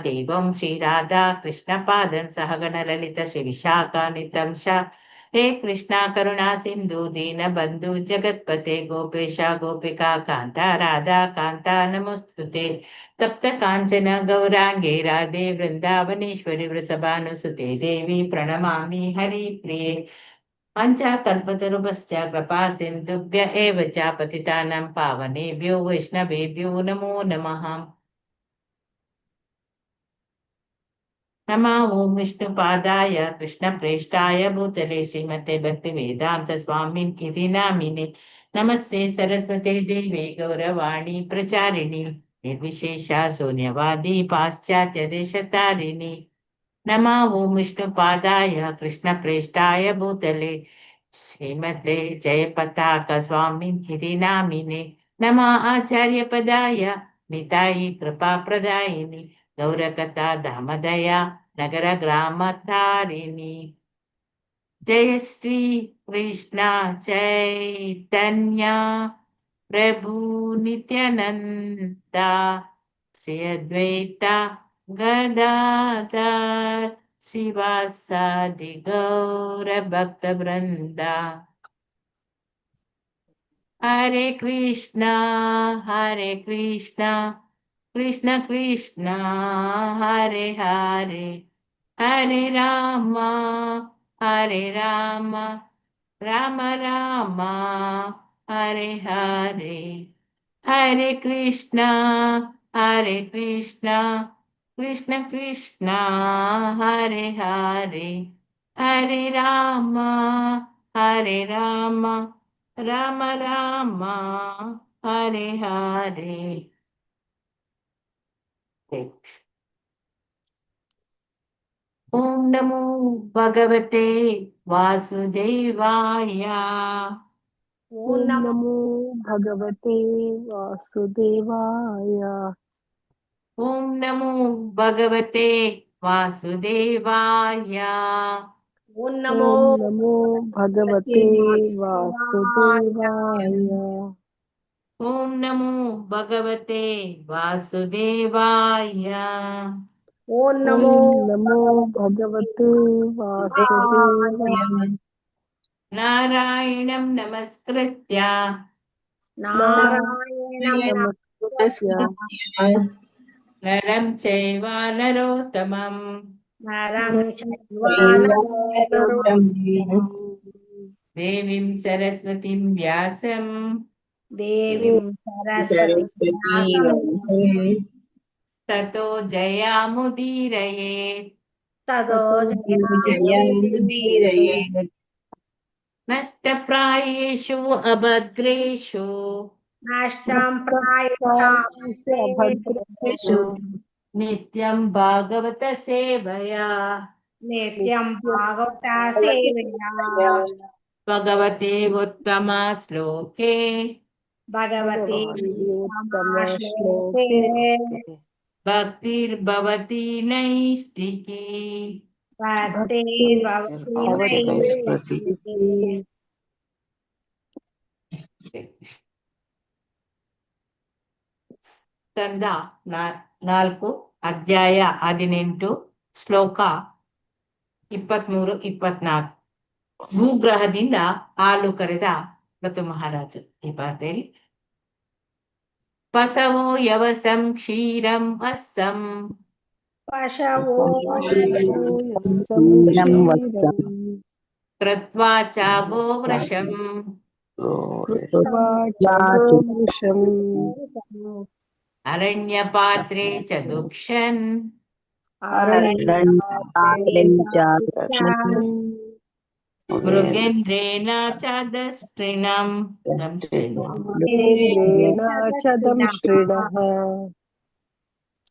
देवं श्रीराधा कृष्णपादं सह गणललित श्रीविशाखानितं श हे कृष्णा करुणा सिंधु दीनबंधु जगत्पते गोपेश गोपिका कांता राधा कांता नमोस्तुते तप्त कांचन गौरांगे राधे वृंदावनेश्वरी वृषभानुसुते देवी प्रणमामि हरिप्रिये पञ्चकल्पतरुभ्यश्च कृपा सिन्धुभ्य एव च पतितानां पावनेभ्यो वैष्णवेभ्यो नमो नमः। नमः ओं विष्णुपादाय कृष्णप्रेष्ठाय भूतले श्रीमते भक्तिवेदान्त स्वामिन् इति नामिने नमस्ते सरस्वते देवे गौरवाणी प्रचारिणि निर्विशेषा शून्यवादी पाश्चात्य देशतारिणि नमः ओं विष्णुपादाय कृष्णप्रेष्ठाय भूतले श्रीमते जयपताक स्वामिन् इति नामिने नमः आचार्यपदाय नितायै कृपाप्रदायिनि गौरकथा धामदया नगर ग्रामतारिणी जय श्री कृष्ण चैतन्य प्रभु नित्यानंदा श्री अद्वैता गदाधर शिवासादि गौर भक्त वृंदा हरे कृष्णा कृष्ण कृष्ण हरे हरे हरे राम राम राम हरे हरे हरे कृष्णा कृष्ण कृष्ण हरे हरे हरे राम राम राम हरे हरे। ओम नमो भगवते वासुदेवाय। ओम नमो भगवते वासुदेवाय। ओम नमो भगवते वासुदेवाय। ओम नमो भगवते वासुदेवाय। ओम नमो भगवते वासुदेवाय। ओम नमो भगवते वासुदेवाय। नारायणं नमस्कृत्य नारायणं नमस्कृत्य नरं चैव नरोत्तमं नरं चैव देवीं सरस्वतीं व्यासं देवीं सरस्वतीं ततो जयामुदीरये ततो नष्टप्रायेषु अभद्रेषु नष्टं प्रायेषु नित्यं भागवत सेवया नित्यं भागवता सेवया भगवते उत्तमा श्लोके भगवती श्लोके भक्तिर्भवति नैष्टिकी भक्तिर्भवति नैष्टिकी। ಸ್ಕಂದ 4 ಅಧ್ಯಾಯ 18 ಶ್ಲೋಕ 23-24 ಭೂಗ್ರಹದಿಂದ ಹಾಲು ಕರೆದ ಋತು ಮಹಾರಾಜ ಈ ಪಾಠದಲ್ಲಿ ಪಸವೋ ಯವಸಂ ಕ್ಷೀರಂ ಅಸ್ಸಂ ಪಶವೋ ಕೃತ್ವಾ ಚಾಗೋ ವೃಷಂ ಅರಣ್ಯಪಾತ್ರೆ ಚ ದುಕ್ಷನ್ ಮೃಗೇಂದ್ರೇಣ ಚ ದಷ್ಟ್ರಿಣಂ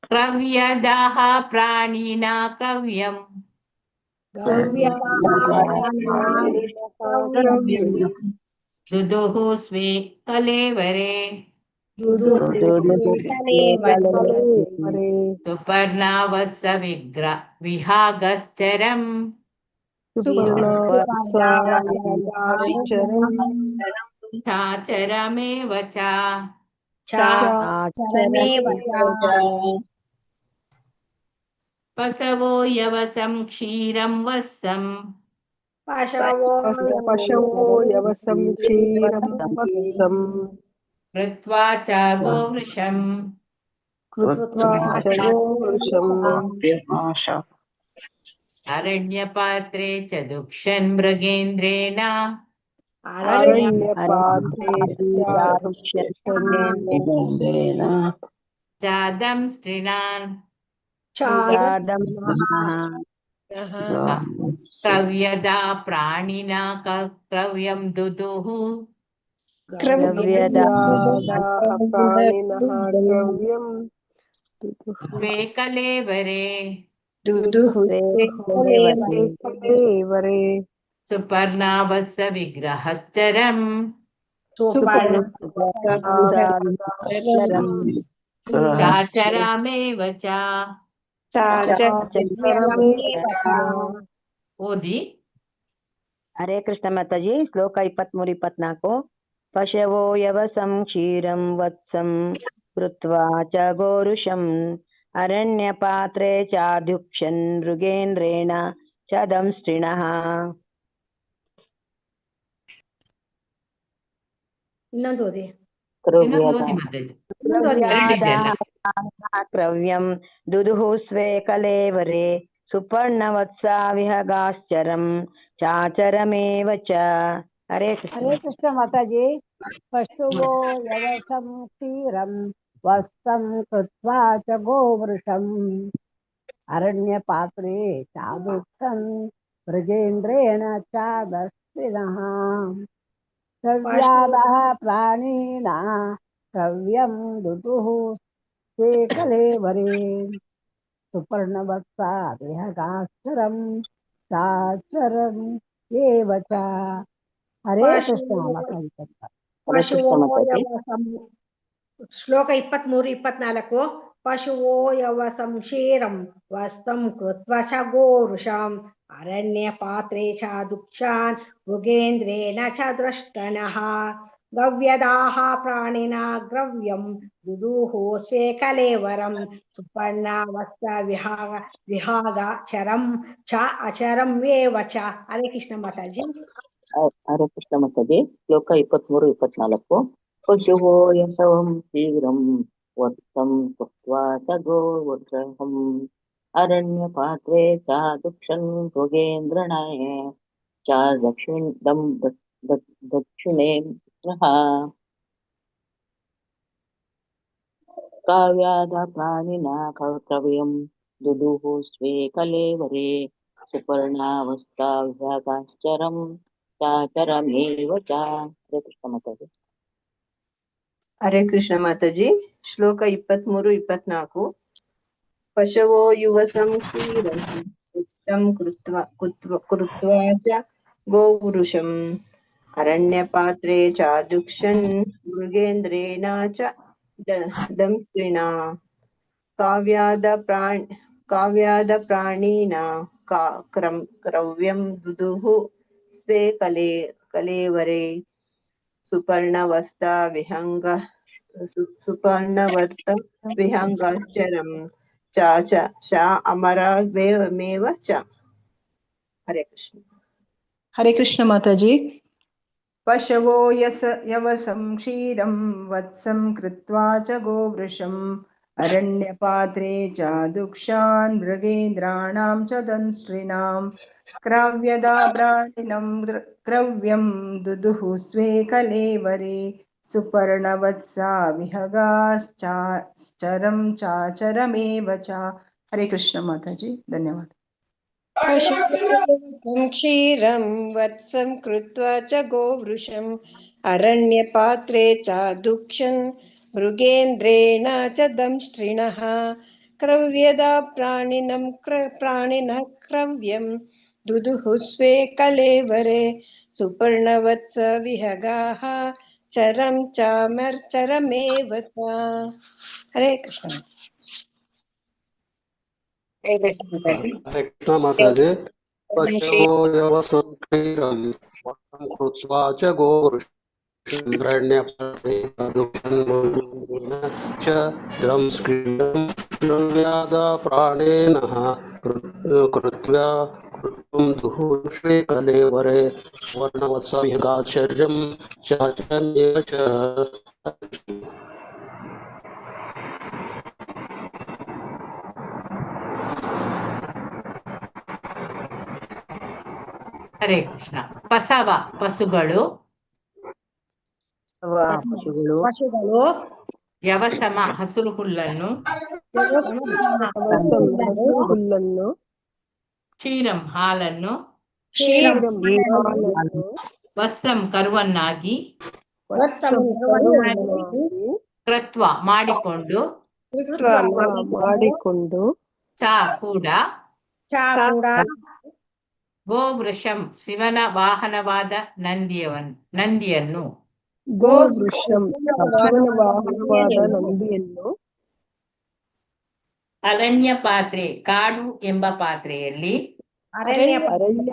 ಕ್ರವ್ಯದಾಹ ಪ್ರಾಣಿನಾ ಕ್ರವ್ಯಂ ದುದುಃ ಸ್ವೇ ಕಲೇವರೆ ಸುಪರ್ಣಾವಸ್ಸ ವಿಹಾಗಶ್ಚರಂ ಚಾಚರಮೇವ ಚ पशवो यवसं क्षीरं वत्सं पशवो पशवो यवसं क्षीरं वत्सं कृत्वा च गोवृषम् कृत्वा च गोवृषम् अरण्यपात्रे च दुक्षन् मृगेन्द्रेण अरण्यपात्रे चारुक्षेत्रेण चादं स्त्रीणान् क्रव्यदा प्राणिना क्रव्यं दुदुः द्रव्यदाः प्राणिनः क्रव्यं स्वे कलेवरे वरे सुपर्णावस्य विग्रहश्चरम् चाचरामेव च ಓದಿ. ಹರೇ ಕೃಷ್ಣ ಮಾತಾಜಿ. ಶ್ಲೋಕ 23-24. ಪಶವೋ ಯವಸಂ ಕ್ಷೀರಂ ವತ್ಸಂ ಕೃತ್ವಾ ಚ ಗೋರುಷಂ ಅರಣ್ಯ ಪಾತ್ರೆ ಚಾಧ್ಯುಕ್ಷನ್ ಮೃಗೇಂದ್ರೇಣ ಚ ದಂಸ್ತ್ರಿಣಃ. ಇನ್ನೊಂದು ಓದಿ. ಇನ್ನೊಂದು ಓದಿ ಮಾತಾಜಿ. ಎರಡಿದೆಯಲ್ಲ. ಕ್ರವ್ಯಂ ದುದುಃ ಸ್ವೇ ಕಲೇವರೆ ಸುಪರ್ಣವತ್ಸ ವಿಹಗಾಶ್ಚರಂ ಚಾಚರಮೇವ ಚ. ಹರೇ ಕೃಷ್ಣ. ಹರೇ ಕೃಷ್ಣ ಮಾತಾಜಿ. ಪಶುವೋ ಯವಸಂ ಕ್ಷೀರಂ ವತ್ಸಂ ಕೃತ್ವಾ ಚ ಗೋವೃಷಂ ಅರಣ್ಯ ಪಾತ್ರೆ ಚಾದುಕ್ಷಂ ಮೃಗೇಂದ್ರೇಣ ಚಾದಸ್ತಿನಃ क्रव्यादः प्राणिनः क्रव्यं दुदुः स्वे कलेवरे सुपर्णवत्सा विहगाश्चरं चाचरम् एव च. हरे कृष्ण माताजि. ಪಶುವೋ ಯವಸಂ ಶ್ಲೋಕ 23-24. ಪಶುವೋ ಯವಸಂ ಕ್ಷೀರಂ ವತ್ಸಂ ಕೃತ್ವಾ ಚ ಗೋವೃಷಂ ಅರಣ್ಯ ಪಾತ್ರೆ ಚ ದುಕ್ಷಾನ್ ಮೃಗೇಂದ್ರೇಣ ಚ ದೃಷ್ಟನಃ ಗವ್ಯದಾಹ ಪ್ರಾಣಿನ ಗ್ರವ್ಯಂ ದುದೂಹ ಸ್ವೇ ಕಲೇವರಂ ಸುಪರ್ಣವತ್ಸ ವಿಹಾಗ ಚರಂ ಚ ಅಚರಂ ಏವ ಚ. ಹರೇ ಕೃಷ್ಣ ಮಾತಾಜಿ. ಹರೇ ಕೃಷ್ಣ ಮಾತಾಜಿ. ಶ್ಲೋಕ 23-24. ಪಶುವೋ ಯಶವಂ ಶೀಘ್ರಂ ವತ್ಸಂ ಕೃತ್ವಾ ಚ ಗೋವರ್ಷಂ ಅರಣ್ಯ ಪಾತ್ರೆ ಚ ದುಕ್ಷನ್ ಮೃಗೇಂದ್ರಣಾಯ ಚ ದಕ್ಷಿಣೇ ಕಾವ್ಯಾದ ಪ್ರಾಣಿನ ಕರ್ತವ್ಯಂ ದುದುಃ ಸ್ವೇ ಕಲೇವರೆ ಸುಪರ್ಣಾವಸ್ಥಾ ವಿಭಾಗಾಶ್ಚರಂ ಚಾಚರಮೇವ ಚ. ಹರೇ ಕೃಷ್ಣ ಮಾತಾಜಿ. ಹರೇ ಕೃಷ್ಣ ಮಾತಾಜಿ. ಶ್ಲೋಕ 23-24. ಪಶವೋ ಯುವಸಂ ಕ್ಷೀರಂ ವತ್ಸಂ ಕೃತ್ವಾ ಚ ಗೋವೃಷಂ ಅರಣ್ಯ ಪಾತ್ರೆ ಚಾದುಕ್ಷನ್ ಮೃಗೇಂದ್ರೇಣ ಚ ದಂಸ್ತ್ರಿಣಾ ಕಾವ್ಯಾದ ಪ್ರಾಣಿನ ಕ್ರವ್ಯಂ ದುದುಃ ಸ್ವೇ ಕಲೇವರೆ ಸುಪರ್ಣವಸ್ತ ವಿಹಂಗಾಶ್ಚರಂ ಚ ಅಮರಮೇವ ಚ. ಹರೇ ಕೃಷ್ಣ. ಹರೇ ಕೃಷ್ಣ ಮಾತಾಜಿ. ಪಶವೋ ಯವಸಂ ಕ್ಷೀರಂ ವತ್ಸಂ ಕೃತ್ವಾ ಚ ಗೋವೃಷಂ ಅರಣ್ಯ ಪಾತ್ರೆ ಚ ದುಕ್ಷಾನ್ ಮೃಗೇಂದ್ರಾಣಾಂ ಚ ದಂಸ್ಟ್ರಿಣಾಂ ಕ್ರವ್ಯದಾ ಪ್ರಾಣಿನಂ ಕ್ರವ್ಯಂ ದುದುಃ ಸ್ವೇ ಕಲೇವರೆ ಸುಪರ್ಣವತ್ಸ ವಿಹಗಾಶ್ಚರಂ ಚಾಚರಮೇವ ಚ. ಹರೇ ಕೃಷ್ಣ ಮಾತಾಜಿ. ಧನ್ಯವಾದ. क्षीरं वत्सं कृत्वा च गोवृषम् अरण्यपात्रे च दुक्षन् मृगेन्द्रेण च दंष्ट्रिणः क्रव्यदा प्राणिनः क्रव्यं दुदुः स्वे कलेवरे सुपर्णवत्स विहगाः चरं चामर्चरमेव च. हरे कृष्ण. हरे कृष्ण माताजी. पशवो यवसं क्षीरं वत्सं कृत्वा च गोवृषं च दंस्क्रीडम् पशुव्याध प्राणेन कृत्वा कृतं दुःश्वे कलेवरे सुवर्णवत्सविहगाश्चर्यं चाचन्येव च। ಹರೇ ಕೃಷ್ಣ. ಪಸವ ಪಶುಗಳು, ಪಶುಗಳು, ಯವಸಮ ಹಸುರು ಹುಲ್ಲನ್ನು, ಹಸಿರು ಹುಲ್ಲನ್ನು, ಕ್ಷೀರಂ ಹಾಲನ್ನು, ಹಾಲನ್ನು, ವತ್ಸಂ ಕರುವನ್ನಾಗಿ, ಕರುವನ್ನಾಗಿ ಕೃತ್ವ ಮಾಡಿಕೊಂಡು, ಮಾಡಿಕೊಂಡು, ಚ ಕೂಡ, ಗೋವೃಷಂ ಶಿವನ ವಾಹನವಾದ ನಂದಿಯನ್ನು, ಗೋವೃಷಂ ಶಿವನ ವಾಹನವಾದ ನಂದಿಯನ್ನು, ಅರಣ್ಯ ಪಾತ್ರೆ ಕಾಡು ಎಂಬ ಪಾತ್ರೆಯಲ್ಲಿ, ಅರಣ್ಯ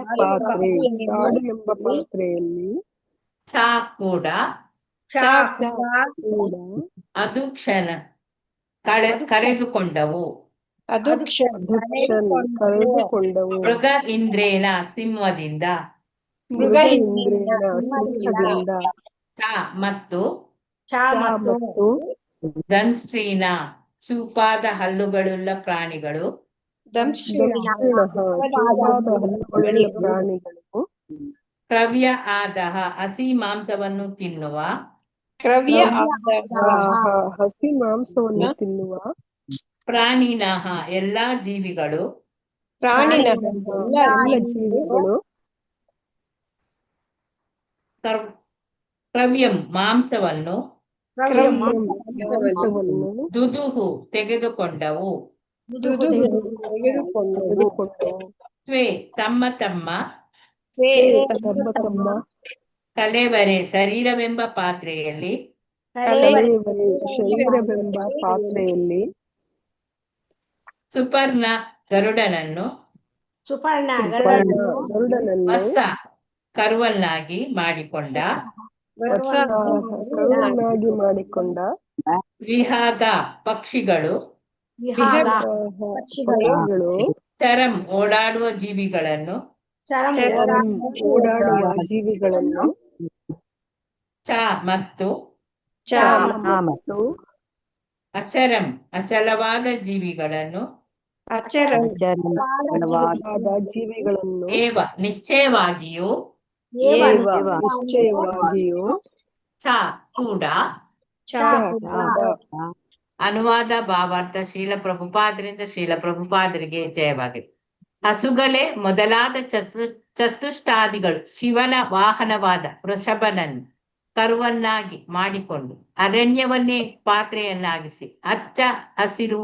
ಪಾತ್ರೆ ಕಾಡು ಎಂಬ ಪಾತ್ರೆಯಲ್ಲಿ, ಚ ಕೂಡ, ಕೂಡ ಅದುಕ್ಷಣ ಕರೆದುಕೊಂಡವು, ಕರೆದುಕೊಂಡವು, ಮೃಗ ಇಂದ್ರೇನ ಸಿಂಹದಿಂದ, ಮೃಗ ಇಂದ್ರೇನ ಸಿಂಹದಿಂದ, ಚ ಮತ್ತು ಮತ್ತು ದಂಸ್ಟ್ರೀನ ಚೂಪಾದ ಹಲ್ಲುಗಳುಳ್ಳ ಪ್ರಾಣಿಗಳು, ದಕ್ಷಿಣಃ ಚೂಪಾದ ಹಲ್ಲುಗಳುಳ್ಳ ಪ್ರಾಣಿಗಳು, ಕ್ರವ್ಯ ಆದಹ ಹಸಿ ಮಾಂಸವನ್ನು ತಿನ್ನುವ, ಹಸಿ ಮಾಂಸವನ್ನು ತಿನ್ನುವ, ಪ್ರಾಣಿನಃ ಎಲ್ಲಾ ಜೀವಿಗಳು, ಎಲ್ಲ ಜೀವಿಗಳು, ಕ್ರವ್ಯಂ ಮಾಂಸವನ್ನು, ಮಾಂಸವನ್ನು ದುದುಹು ತೆಗೆದುಕೊಂಡವು, ತೆಗೆದುಕೊಂಡವು, ತ್ವೇ ತಮ್ಮ ತಮ್ಮ, ತಮ್ಮ ಕಲೆವರೆ ಶರೀರವೆಂಬ ಪಾತ್ರೆಯಲ್ಲಿ, ಶರೀರವೆಂಬ ಪಾತ್ರೆಯಲ್ಲಿ, ಸುಪರ್ಣ ಗರುಡನನ್ನು, ಗರುಡನನ್ನು ವತ್ಸ ಕರುವನ್ನಾಗಿ ಮಾಡಿಕೊಂಡ, ಕರುವನ್ನಾಗಿ ಮಾಡಿಕೊಂಡ, ವಿಹಾಗ ಪಕ್ಷಿಗಳು, ಪಕ್ಷಿಗಳು, ಚರಂ ಓಡಾಡುವ ಜೀವಿಗಳನ್ನು, ಓಡಾಡುವ ಜೀವಿಗಳನ್ನು, ಚ ಮತ್ತು ಮತ್ತು ಅಚರಂ ಅಚಲವಾದ ಜೀವಿಗಳನ್ನು, ಜೀವಿಗಳನ್ನು, ಏವ ನಿಶ್ಚಯವಾಗಿಯೂ, ನಿಶ್ಚಯವಾಗಿಯೂ, ಚ ಕೂಡ. ಅನುವಾದ ಭಾವಾರ್ಥ ಶೀಲ ಪ್ರಭುಪಾದರಿಂದ ಶೀಲ ಪ್ರಭುಪಾದರಿಗೆ ಜಯವಾಗಿದೆ. ಹಸುಗಳೇ ಮೊದಲಾದ ಚತುಷ್ಟಾದಿಗಳು ಶಿವನ ವಾಹನವಾದ ವೃಷಭನನ್ನು ಕರುವನ್ನಾಗಿ ಮಾಡಿಕೊಂಡು ಅರಣ್ಯವನ್ನೇ ಪಾತ್ರೆಯನ್ನಾಗಿಸಿ ಹಚ್ಚ ಹಸಿರು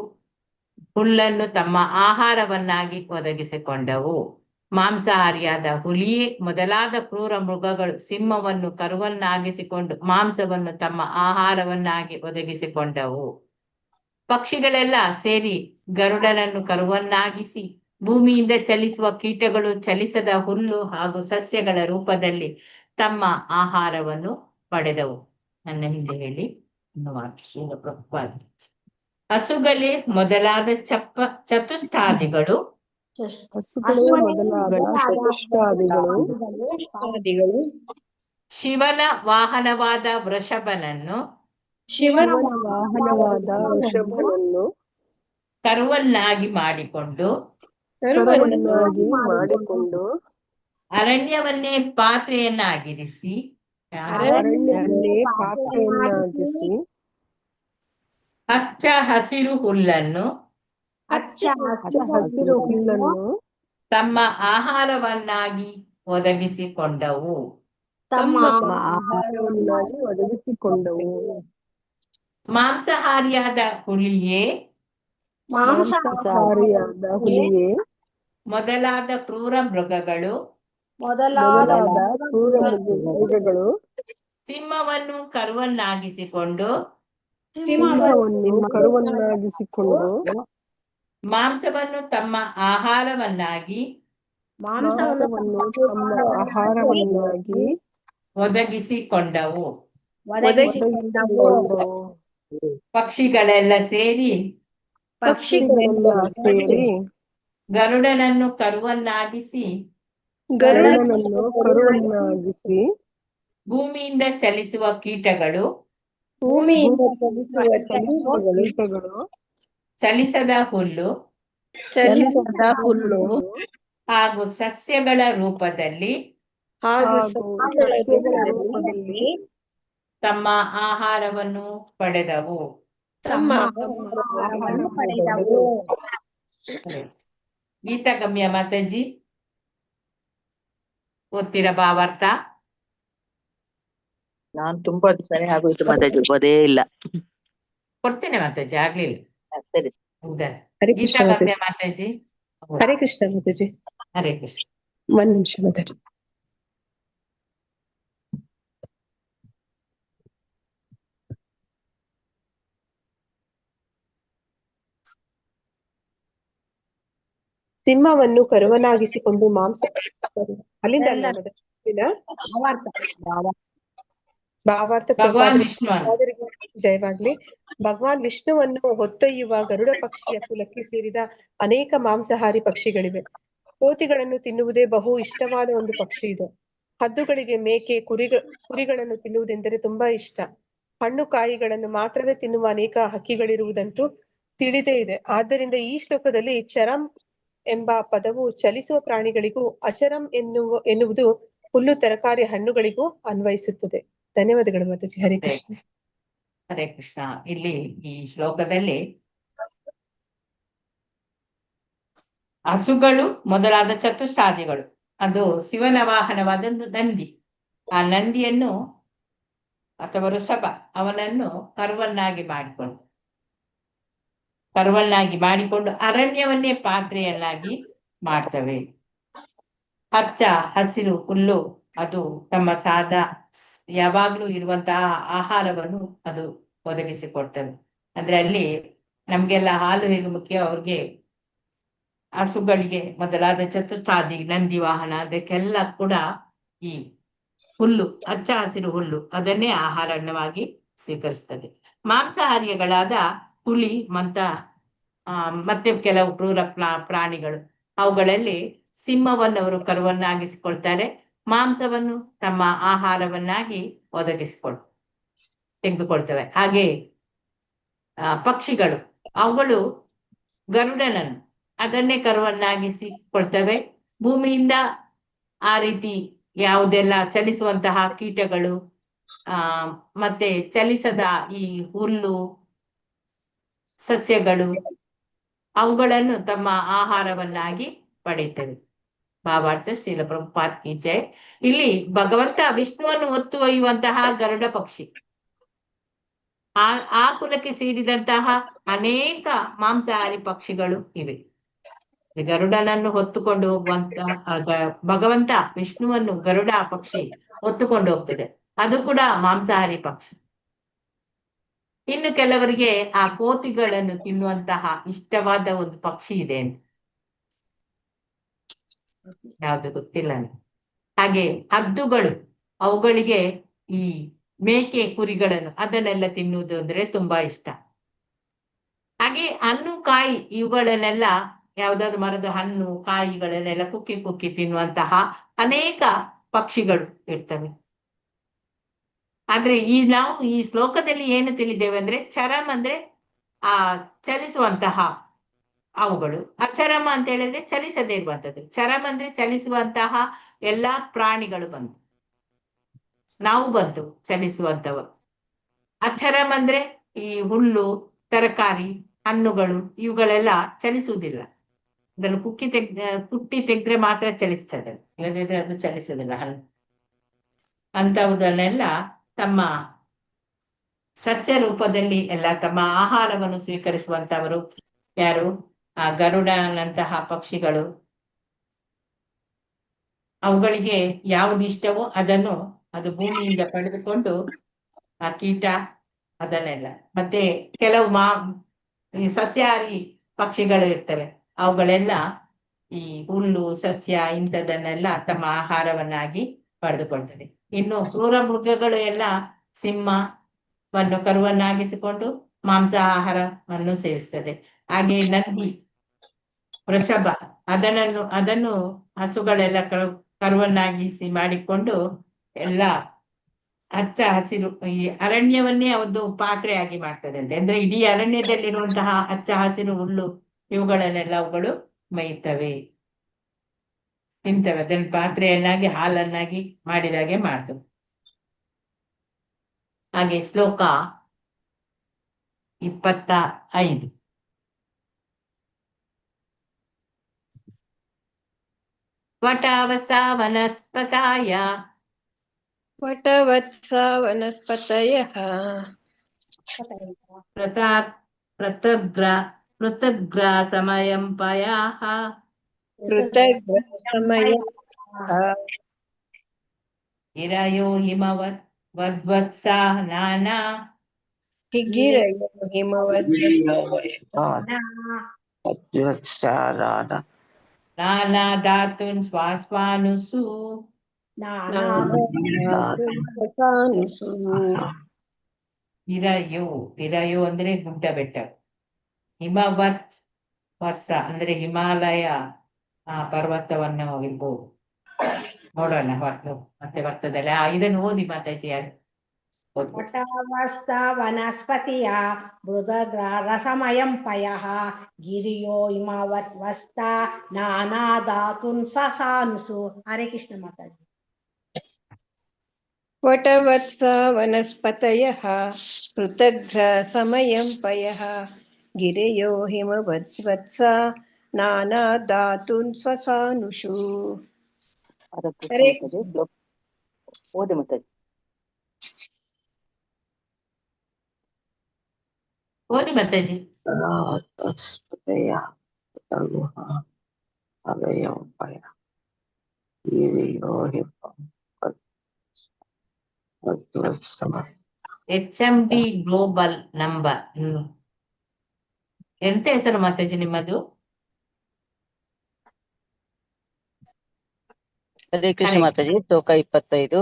ಹುಲ್ಲನ್ನು ತಮ್ಮ ಆಹಾರವನ್ನಾಗಿ ಒದಗಿಸಿಕೊಂಡವು. ಮಾಂಸಾಹಾರಿಯಾದ ಹುಲಿಯೇ ಮೊದಲಾದ ಕ್ರೂರ ಮೃಗಗಳು ಸಿಂಹವನ್ನು ಕರುವನ್ನಾಗಿಸಿಕೊಂಡು ಮಾಂಸವನ್ನು ತಮ್ಮ ಆಹಾರವನ್ನಾಗಿ ಒದಗಿಸಿಕೊಂಡವು. ಪಕ್ಷಿಗಳೆಲ್ಲ ಸೇರಿ ಗರುಡನನ್ನು ಕರುವನ್ನಾಗಿಸಿ ಭೂಮಿಯಿಂದ ಚಲಿಸುವ ಕೀಟಗಳು ಚಲಿಸದ ಹುಲ್ಲು ಹಾಗೂ ಸಸ್ಯಗಳ ರೂಪದಲ್ಲಿ ತಮ್ಮ ಆಹಾರವನ್ನು ಪಡೆದವು. ನನ್ನ ಹಿಂದೆ ಹೇಳಿ. ಹಸುಗಳೇ ಮೊದಲಾದ ಚತುಷ್ಟಾದಿಗಳು ಶಿವನ ವಾಹನವಾದ ವೃಷಭನನ್ನು ಕರುವನ್ನಾಗಿ ಮಾಡಿಕೊಂಡು ಅರಣ್ಯವನ್ನೇ ಪಾತ್ರೆಯನ್ನಾಗಿರಿಸಿ ಹಚ್ಚ ಹಸಿರು ಹುಲ್ಲನ್ನು ತಮ್ಮ ಆಹಾರವನ್ನಾಗಿ ಒದಗಿಸಿಕೊಂಡವು. ಮಾಂಸಾಹಾರಿಯಾದ ಹುಲಿಯೇ ಮೊದಲಾದ ಕ್ರೂರ ಮೃಗಗಳು ಸಿಂಹವನ್ನು ಕರುವನ್ನಾಗಿಸಿಕೊಂಡು ಮಾಂಸವನ್ನು ತಮ್ಮ ಆಹಾರವನ್ನಾಗಿ ಒದಗಿಸಿಕೊಂಡವು. ಪಕ್ಷಿಗಳೆಲ್ಲ ಸೇರಿ ಪಕ್ಷಿಗಳೆಲ್ಲ ಸೇರಿ ಗರುಡನನ್ನು ಕರುವನ್ನಾಗಿಸಿ ಗರುಡನನ್ನು ಕರುವನ್ನಾಗಿಸಿ ಭೂಮಿಯಿಂದ ಚಲಿಸುವ ಕೀಟಗಳು ಭೂಮಿಯಿಂದ ಚಲಿಸುವ ಕೀಟಗಳು ಚಲಿಸದ ಹುಲ್ಲು ಚಲಿಸದ ಹುಲ್ಲು ಹಾಗೂ ಸಸ್ಯಗಳ ರೂಪದಲ್ಲಿ ಹಾಗೂ ಸಸ್ಯಗಳ ರೂಪದಲ್ಲಿ ತಮ್ಮ ಆಹಾರವನ್ನು ಪಡೆದವು. ತಮ್ಮ ಆಹಾರವನ್ನು ಪಡೆದವು. ಗೀತಾಗಮ್ಯ ಮಾತಾಜಿ ಓದ್ತೀರಾ ಭಾವಾರ್ಥ? ನಾನ್ ತುಂಬಾ ದಿವಸನೇ ಆಗೋಯ್ತು ಮಾತಾಜಿ, ಓದೇ ಇಲ್ಲ. ಕೊಡ್ತೇನೆ ಮಾತಾಜಿ, ಆಗ್ಲಿಲ್ಲ. ಸರಿ. ಹೌದಾ? ಹರೇ ಕೃಷ್ಣ ಗೀತಾಗಮ್ಯ ಮಾತಾಜಿ. ಮಾತಾಜಿ. ಹರೇ ಕೃಷ್ಣ ಮಾತಾಜಿ. ಹರೇ ಕೃಷ್ಣ. ಒಂದ್ ನಿಮಿಷ ಮಾತಾಜಿ. ಸಿಂಹವನ್ನು ಕರುವನಾಗಿಸಿಕೊಂಡು ಮಾಂಸ ಅಲ್ಲಿಂದ ಅಲ್ವಾ ಭಾವಾರ್ಥ ಭಗವಾನ್ ವಿಷ್ಣು ಜಯವಾಗ್ಲಿ. ಭಗವಾನ್ ವಿಷ್ಣುವನ್ನು ಹೊತ್ತೊಯ್ಯುವ ಗರುಡ ಪಕ್ಷಿಯ ಕುಲಕ್ಕೆ ಸೇರಿದ ಅನೇಕ ಮಾಂಸಾಹಾರಿ ಪಕ್ಷಿಗಳಿವೆ. ಕೋತಿಗಳನ್ನು ತಿನ್ನುವುದೇ ಬಹು ಇಷ್ಟವಾದ ಒಂದು ಪಕ್ಷಿ ಇದೆ. ಹದ್ದುಗಳಿಗೆ ಮೇಕೆ ಕುರಿಗಳನ್ನು ತಿನ್ನುವುದೆಂದರೆ ತುಂಬಾ ಇಷ್ಟ. ಹಣ್ಣು ಕಾಯಿಗಳನ್ನು ಮಾತ್ರವೇ ತಿನ್ನುವ ಅನೇಕ ಹಕ್ಕಿಗಳಿರುವುದಂತೂ ತಿಳಿದೇ ಇದೆ. ಆದ್ದರಿಂದ ಈ ಶ್ಲೋಕದಲ್ಲಿ ಚರಂ ಎಂಬ ಪದವು ಚಲಿಸುವ ಪ್ರಾಣಿಗಳಿಗೂ, ಅಚರಂ ಎನ್ನುವುದು ಹುಲ್ಲು ತರಕಾರಿ ಹಣ್ಣುಗಳಿಗೂ ಅನ್ವಯಿಸುತ್ತದೆ. ಧನ್ಯವಾದಗಳು ಮಾತಾಜಿ. ಹರೇ ಕೃಷ್ಣ. ಹರೇ ಕೃಷ್ಣ. ಇಲ್ಲಿ ಈ ಶ್ಲೋಕದಲ್ಲಿ ಹಸುಗಳು ಮೊದಲಾದ ಚತುಷ್ಟಾದಿಗಳು, ಅದು ಶಿವನ ವಾಹನವಾದೊಂದು ನಂದಿ. ಆ ನಂದಿಯನ್ನು ಅಥವಾ ಋಷಭ ಅವನನ್ನು ಕರುವನ್ನಾಗಿ ಮಾಡಿಕೊಂಡು ಅರಣ್ಯವನ್ನೇ ಪಾತ್ರೆಯನ್ನಾಗಿ ಮಾಡ್ತವೆ. ಹಚ್ಚ ಹಸಿರು ಹುಲ್ಲು ಅದು ತಮ್ಮ ಯಾವಾಗ್ಲೂ ಇರುವಂತಹ ಆಹಾರವನ್ನು ಅದು ಒದಗಿಸಿಕೊಡ್ತವೆ. ಅಂದ್ರೆ ಅಲ್ಲಿ ನಮ್ಗೆಲ್ಲ ಹಾಲು ಹೇಗೆ ಮುಖ್ಯ, ಅವ್ರಿಗೆ ಹಸುಗಳಿಗೆ ಮೊದಲಾದ ಚತುಷ್ಟಾದಿ ನಂದಿ ವಾಹನ ಅದಕ್ಕೆಲ್ಲ ಕೂಡ ಈ ಹುಲ್ಲು, ಹಚ್ಚ ಹಸಿರು ಹುಲ್ಲು ಅದನ್ನೇ ಆಹಾರವಾಗಿ ಸ್ವೀಕರಿಸ್ತದೆ. ಮಾಂಸಾಹಾರಿಗಳಾದ ಹುಲಿ ಮತ್ತೆ ಕೆಲವು ಕ್ರೂರ ಪ್ರಾಣಿಗಳು, ಅವುಗಳಲ್ಲಿ ಸಿಂಹವನ್ನು ಅವರು ಕರುವನ್ನಾಗಿಸಿಕೊಳ್ತಾರೆ, ಮಾಂಸವನ್ನು ತಮ್ಮ ಆಹಾರವನ್ನಾಗಿ ತೆಗೆದುಕೊಳ್ತವೆ. ಹಾಗೆ ಪಕ್ಷಿಗಳು, ಅವುಗಳು ಗರುಡನನ್ನು ಅದನ್ನೇ ಕರುವನ್ನಾಗಿಸಿಕೊಳ್ತವೆ. ಭೂಮಿಯಿಂದ ಆ ರೀತಿ ಯಾವುದೆಲ್ಲ ಚಲಿಸುವಂತಹ ಕೀಟಗಳು, ಮತ್ತೆ ಚಲಿಸದ ಈ ಹುಲ್ಲು ಸಸ್ಯಗಳು, ಅವುಗಳನ್ನು ತಮ್ಮ ಆಹಾರವನ್ನಾಗಿ ಪಡೆಯುತ್ತವೆ. ಭಾವಾರ್ಥ ಶ್ರೀಲ ಪ್ರಭುಪಾದ್ ಕಿ ಜೈ. ಇಲ್ಲಿ ಭಗವಂತ ವಿಷ್ಣುವನ್ನು ಹೊತ್ತು ಒಯ್ಯುವಂತಹ ಗರುಡ ಪಕ್ಷಿ, ಆ ಕುಲಕ್ಕೆ ಸೇರಿದಂತಹ ಅನೇಕ ಮಾಂಸಾಹಾರಿ ಪಕ್ಷಿಗಳು ಇವೆ. ಗರುಡನನ್ನು ಹೊತ್ತುಕೊಂಡು ಹೋಗುವಂತಹ ಭಗವಂತ ವಿಷ್ಣುವನ್ನು ಗರುಡ ಪಕ್ಷಿ ಹೊತ್ತುಕೊಂಡು ಹೋಗ್ತದೆ, ಅದು ಕೂಡ ಮಾಂಸಾಹಾರಿ ಪಕ್ಷಿ. ಇನ್ನು ಕೆಲವರಿಗೆ ಆ ಕೋತಿಗಳನ್ನು ತಿನ್ನುವಂತಹ ಇಷ್ಟವಾದ ಒಂದು ಪಕ್ಷಿ ಇದೆ ಅಂತ, ಯಾವುದು ಗೊತ್ತಿಲ್ಲ. ಹಾಗೆ ಹದ್ದುಗಳು, ಅವುಗಳಿಗೆ ಈ ಮೇಕೆ ಕುರಿಗಳನ್ನು ಅದನ್ನೆಲ್ಲ ತಿನ್ನುವುದು ಅಂದ್ರೆ ತುಂಬಾ ಇಷ್ಟ. ಹಾಗೆ ಹಣ್ಣು ಕಾಯಿ ಇವುಗಳನ್ನೆಲ್ಲ, ಯಾವುದಾದ್ರು ಮರದ ಹಣ್ಣು ಕಾಯಿಗಳನ್ನೆಲ್ಲ ಕುಕ್ಕಿ ತಿನ್ನುವಂತಹ ಅನೇಕ ಪಕ್ಷಿಗಳು ಇರ್ತವೆ. ಆದ್ರೆ ನಾವು ಈ ಶ್ಲೋಕದಲ್ಲಿ ಏನು ತಿಳಿದೇವೆ ಅಂದ್ರೆ, ಚರಂ ಅಂದ್ರೆ ಆ ಚಲಿಸುವಂತಹ ಅವುಗಳು, ಅಚರಮ ಅಂತ ಹೇಳಿದ್ರೆ ಚಲಿಸದೇ ಇರುವಂತದ್ದು. ಚರಂ ಅಂದ್ರೆ ಚಲಿಸುವಂತಹ ಎಲ್ಲಾ ಪ್ರಾಣಿಗಳು ಬಂತು, ನಾವು ಬಂತು ಚಲಿಸುವಂತವರು. ಅಚರಂ ಅಂದ್ರೆ ಈ ಹುಲ್ಲು ತರಕಾರಿ ಹಣ್ಣುಗಳು ಇವುಗಳೆಲ್ಲ ಚಲಿಸುವುದಿಲ್ಲ, ಅದನ್ನು ಕುಟ್ಟಿ ತೆಗೆದ್ರೆ ಮಾತ್ರ ಚಲಿಸ್ತದೆ, ಇಲ್ಲದಿದ್ರೆ ಅದು ಚಲಿಸುವುದಿಲ್ಲ. ಅಂತವುದನ್ನೆಲ್ಲ ತಮ್ಮ ಸಸ್ಯ ರೂಪದಲ್ಲಿ ಎಲ್ಲ ತಮ್ಮ ಆಹಾರವನ್ನು ಸ್ವೀಕರಿಸುವಂತವರು ಯಾರು? ಆ ಗರುಡನಂತಹ ಪಕ್ಷಿಗಳು. ಅವುಗಳಿಗೆ ಯಾವುದು ಇಷ್ಟವೋ ಅದನ್ನು ಅದು ಭೂಮಿಯಿಂದ ಪಡೆದುಕೊಂಡು ಆ ಕೀಟ ಅದನ್ನೆಲ್ಲ, ಮತ್ತೆ ಕೆಲವು ಈ ಸಸ್ಯಾಹಾರಿ ಪಕ್ಷಿಗಳು ಇರ್ತವೆ, ಅವುಗಳೆಲ್ಲ ಈ ಹುಲ್ಲು ಸಸ್ಯ ಇಂಥದನ್ನೆಲ್ಲ ತಮ್ಮ ಆಹಾರವನ್ನಾಗಿ ಪಡೆದುಕೊಳ್ತದೆ. ಇನ್ನು ಕ್ರೂರ ಮೃಗಗಳು ಎಲ್ಲ ಸಿಂಹವನ್ನು ಕರುವನ್ನಾಗಿಸಿಕೊಂಡು ಮಾಂಸಾಹಾರವನ್ನು ಸೇವಿಸ್ತದೆ. ಹಾಗೆ ನಂದಿ, ವೃಷಭ, ಅದನ್ನು ಹಸುಗಳೆಲ್ಲ ಕರುವನ್ನಾಗಿಸಿ ಮಾಡಿಕೊಂಡು ಎಲ್ಲ ಹಚ್ಚ ಹಸಿರು ಈ ಅರಣ್ಯವನ್ನೇ ಒಂದು ಪಾತ್ರೆಯಾಗಿ ಮಾಡ್ತದಂತೆ. ಅಂದ್ರೆ ಇಡೀ ಅರಣ್ಯದಲ್ಲಿರುವಂತಹ ಹಚ್ಚ ಹಸಿರು ಹುಲ್ಲು ಇವುಗಳನ್ನೆಲ್ಲ ಅವುಗಳು ಮೇಯ್ತವೆ, ತಿಂತವೆ. ಅದನ್ನು ಪಾತ್ರೆಯನ್ನಾಗಿ ಹಾಲನ್ನಾಗಿ ಮಾಡಿದಾಗೆ ಮಾಡ್ತವೆ. ಹಾಗೆ ಶ್ಲೋಕ 25. ವಟವಸ ವನಸ್ಪತಾಯ ವಟವತ್ಸ ವನಸ್ಪತಯಃ ಪೃಥಗ್ರ ಸಮಯಂ ಪಯಾಃ ಪೃಥಗ್ರಸಮಯಃ ಗಿರಯೋ ಹಿಮವತ್ ವದ್ವತ್ಸ ನಾನಾ ಹಿಗಿರಯೋ ನಾನಾ ಧಾತುನ್ ಸ್ವಾಸ್ವಾನುಸು ಗಿರಯೋ ಅಂದ್ರೆ ಗುಡ್ಡ ಬೆಟ್ಟ, ಹಿಮವತ್ ವತ್ಸ ಅಂದ್ರೆ ಹಿಮಾಲಯ ಪರ್ವತವನ್ನು ಇರ್ಬೋದು. ನೋಡೋಣ ಮತ್ತೆ ಬರ್ತದಲ್ಲ, ಇದನ್ನು ಓದಿ ಮಾತಾಜಿ. ಯಾರು ವಟವಸ್ತ ವನಸ್ಪತಿಯ ಮೃದಗ್ರ ರಸಮಯಂ ಪಯಃ ಗಿರಿಯೋ ಹಿಮವತ್ ವಸ್ತ ನಾನಾ ಧಾತುನ್ ಸ್ವಸಾನುಸು. ಹರೇ ಕೃಷ್ಣ ಮಾತಾಜಿ. ವಟವತ್ಸ ವನಸ್ಪತಯಃ ಪೃಥಗ್ರ ಸಮಯಂ ಪಯಃ ಗಿರಿಯೋ ಹಿಮವತ್ವತ್ಸ ನಾನಾ ಧಾತುನ್ ಸ್ವಸಾನುಷು. ಹರೇ ಕೃಷ್ಣ. ಓದಿ ಮಾತಾಜಿ. ಓದಿ ಮಾತಾಜಿ. HMD global number. ಎಂತ ಹೆಸರು ಮಾತಾಜಿ ನಿಮ್ಮದು? ಹರೇ ಕೃಷ್ಣ ಮಾತಾಜಿ. ಶ್ಲೋಕ 25.